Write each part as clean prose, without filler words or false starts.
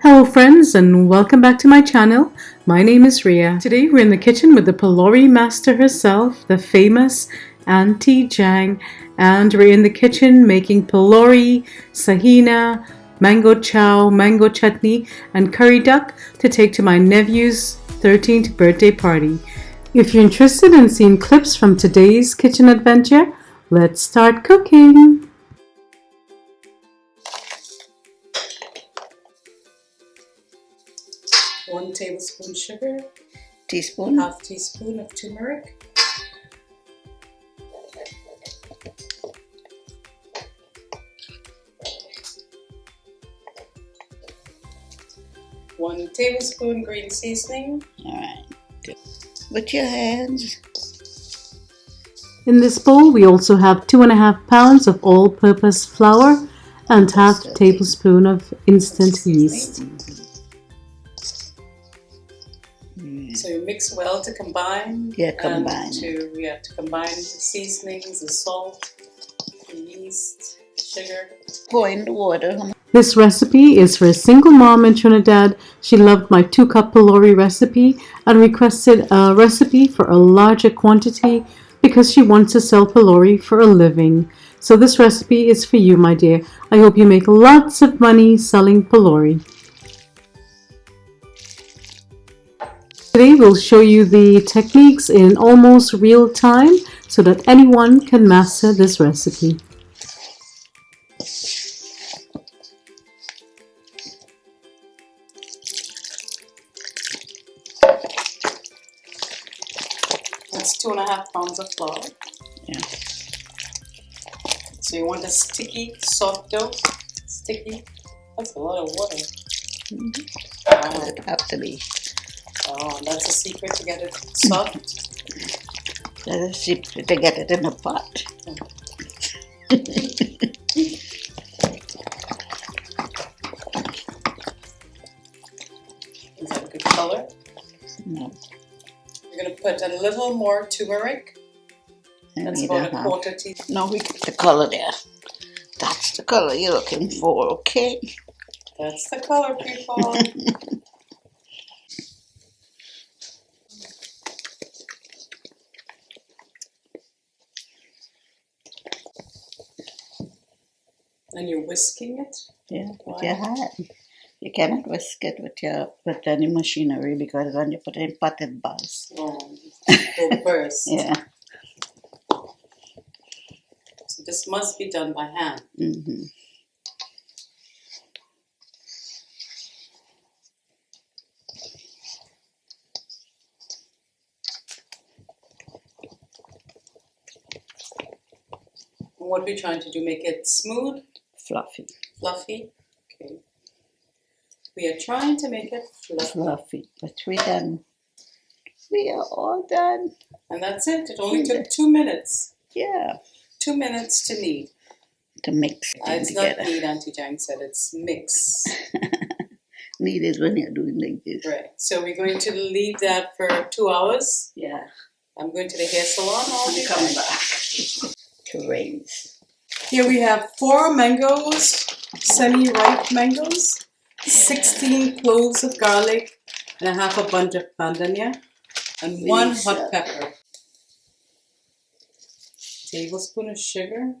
Hello friends and welcome back to my channel. My name is Ria. Today we're in the kitchen with the Pholourie master herself, the famous Aunty Jang, and we're in the kitchen making Pholourie, SAHEENA, mango chow, mango chutney, and curry duck to take to my nephew's 13th birthday party. If you're interested in seeing clips from today's kitchen adventure, let's start cooking. 1 tablespoon sugar, teaspoon, half teaspoon of turmeric, one tablespoon green seasoning. Alright, good. With your hands. In this bowl we also have 2.5 pounds of all-purpose flour and half tablespoon of instant yeast. So you mix well to combine. Yeah, combine. To combine the seasonings, the salt, the yeast, sugar. Pour in the water. This recipe is for a single mom in Trinidad. She loved my 2-cup Pholourie recipe and requested a recipe for a larger quantity because she wants to sell Pholourie for a living. So this recipe is for you, my dear. I hope you make lots of money selling Pholourie. Today we'll show you the techniques in almost real time so that anyone can master this recipe. That's 2.5 pounds of flour. Yeah. So you want a sticky, soft dough. Sticky. That's a lot of water. Wow. It have to be. Oh, that's a secret to get it soft. That's a secret to get it in a pot. Is that a good color? No. We're going to put a little more turmeric. That's about a quarter teaspoon. No, we get the color there. That's the color you're looking for, okay? That's the color, people. And you're whisking it? Yeah, with your hand. You cannot whisk it with any machinery because when you put it in pot it buzz. Oh, it'll burst. Yeah. So this must be done by hand. Mm-hmm. What are we trying to do? Make it smooth? Fluffy. Fluffy? Okay. We are trying to make it Fluffy. But we're done. We are all done. And that's it. It only took 2 minutes. Yeah. 2 minutes to knead. To mix It's together. not knead, Aunty Jang said. It's mix. Knead is when you're doing like this. Right. So we're going to leave that for 2 hours. Yeah. I'm going to the hair salon. I'll be Come back. back. To raise. Here we have 4 mangoes, semi-ripe mangoes, 16 cloves of garlic, and a half a bunch of bandania, and 1 hot pepper. Tablespoon of sugar.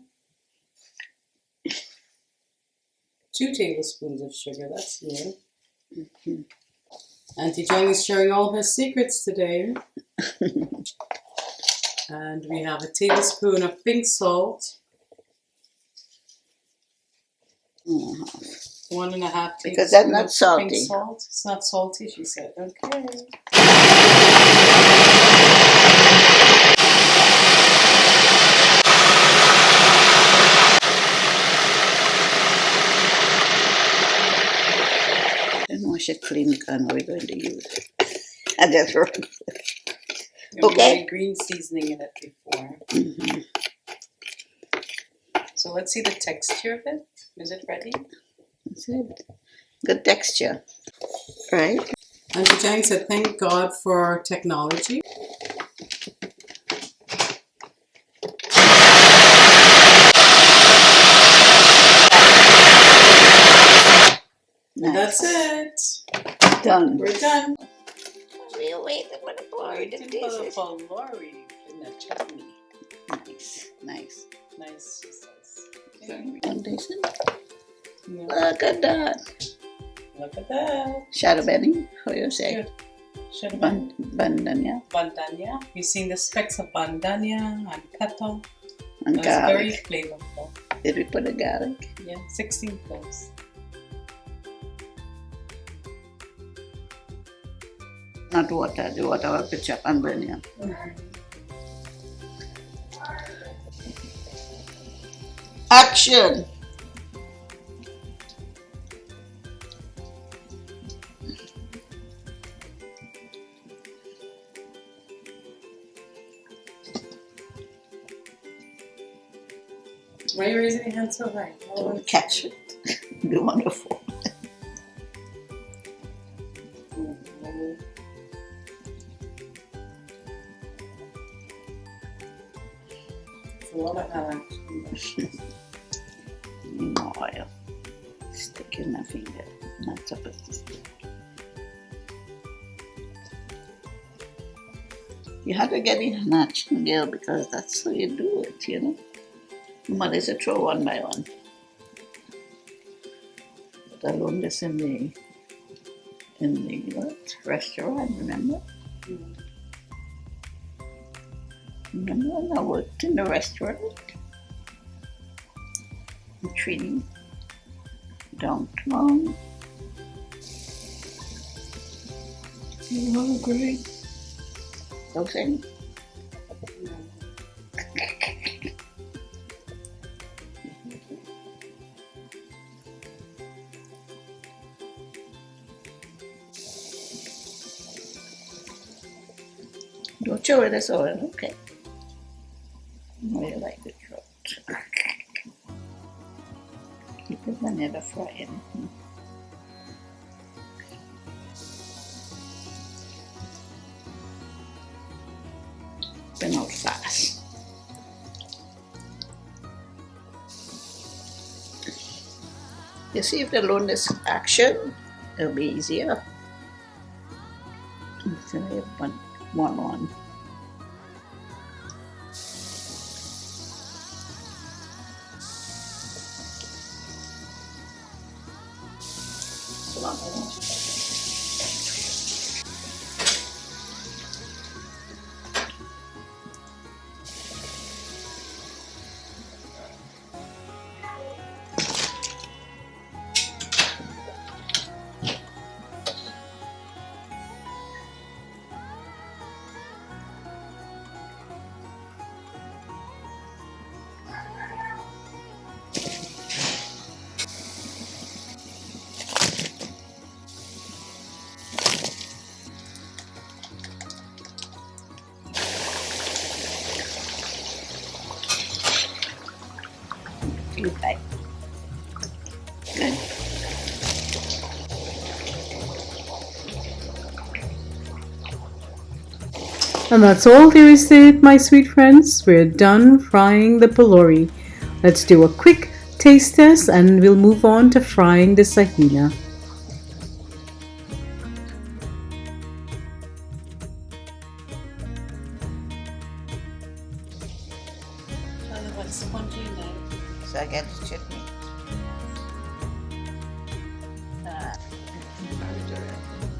2 tablespoons of sugar, that's new. Aunty Jang is sharing all her secrets today. And we have a tablespoon of pink salt. 1.5 Because that's not tablespoons of salty. pink salt. It's not salty, she said. Okay. I don't know, I should clean the gun we're going to use. I just wrote. We Okay. made green seasoning in it before. Mm-hmm. So let's see the texture of it. Is it ready? That's it. Good texture. Right? Aunty Jang said, thank God for technology. That's it. Done. We're done. We're waiting for the Pholourie to Waiting for the taste. Pholourie in the chutney. Nice, nice. Nice, she says. One taste it. Yeah. Look at that. Look at that. Shadow benny, how you say? Good. Should have been Bandanya bandanya. You've seen the specks of bandanya and pepper. and It's garlic. very flavorful. Did we put the garlic? Yeah, 16 cloves. Not water, the water will pitch up and burn you. Action! Why are you raising your hand so high? Don't catch it. Be wonderful. It's a lot of hand. No oil. Stick in my finger. Not supposed to stick. You have to get it Nightingale because that's how you do it, you know. Mother is to throw one by one. But I learned this in the what? Restaurant, remember? Remember when I worked in the restaurant? In Trinity, downtown. You hungry? Okay. Don't show it as oil, okay? No, you like the throat. Keep it vanilla frying. Been out fast. You see, if they learn this action, it'll be easier. So you have one on. Feedback. Good. And that's all there is to it, my sweet friends. We're done frying the Pholourie. Let's do a quick taste test and we'll move on to frying the SAHEENA. So I get the chutney.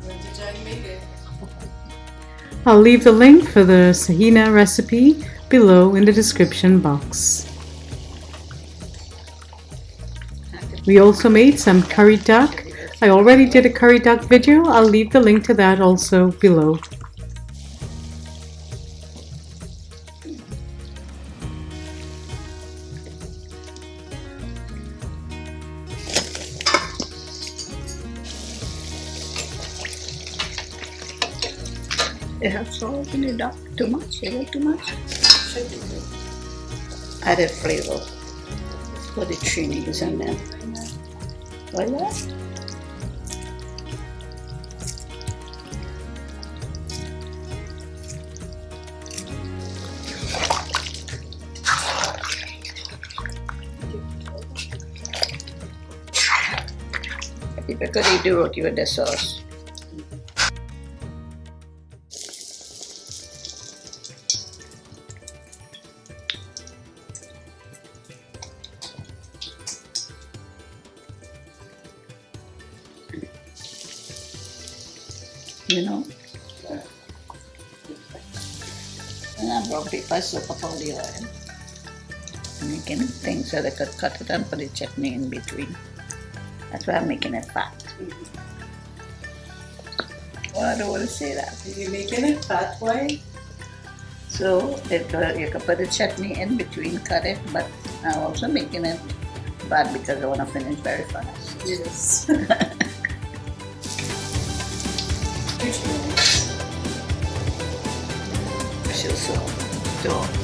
Aunty Jang made it. I'll leave the link for the SAHEENA recipe below in the description box. We also made some curry duck. I already did a curry duck video. I'll leave the link to that also below. They have salt in the duck. Too much? You like too much? Should be good. Added flavor for the chilies and then. Voila. Happy We could eat the roti with the sauce. You know? And I brown paper soak up all the oil. Making things so they could cut it and put the chutney in between. That's why I'm making it fat. Well, I don't want to say that. You're making it fat, why? So you can put the chutney in between, cut it, but I'm also making it bad because I want to finish very fast. Yes. So